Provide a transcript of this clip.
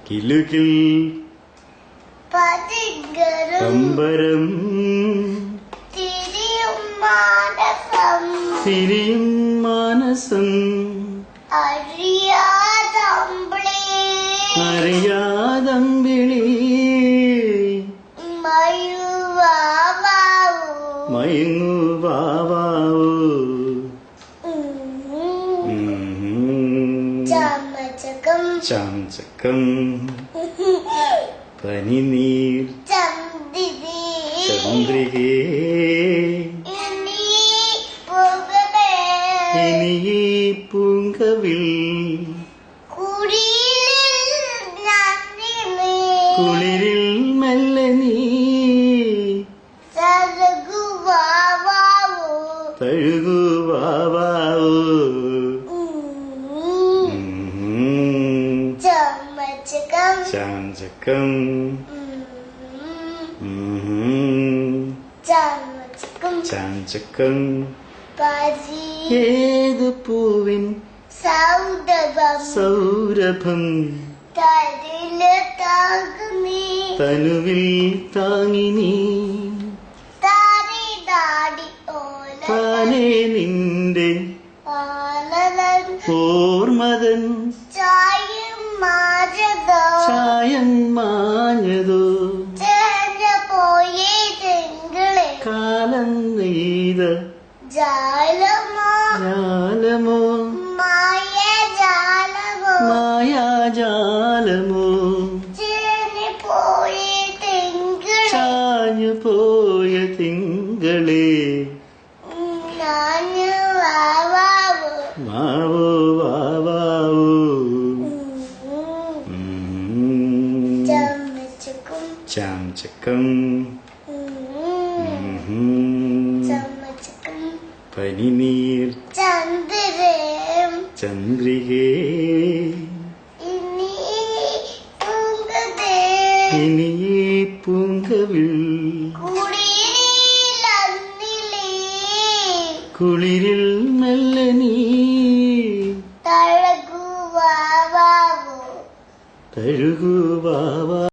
കിലുകിൽ പമ്പരം തിരിയും മാനസം അറിയാതമ്പിളി മയങ്ങു വാവാവൂ ചാംചക്കം പനിനീർ ചന്ദ്രികേ ഇനി ഈ പൂങ്കവിൽ കുളിരിൽ മെല്ലെ നീ തഴുകു വാവാവൂ ചാംചക്കം ചാംചക്കം ഏതു പൂവിൻ സൗരഭം തനുവിൽ താങ്ങിനി താനേ നിന്റെ ഓർമ്മതൻ ചായം മാഞ്ഞതോ കാലം നെയ്ത ജാലമോ മായാജാലമോ ചാഞ്ഞു പോയ തിങ്കളേ മാവോ വാവാവൂ ചാംചക്കം പനിനീർ ചന്ദ്രികേ ഇനി ഈ പൂങ്കവിൽ കുളിരിൽ മെല്ലെ നീ തഴുകു വാവാ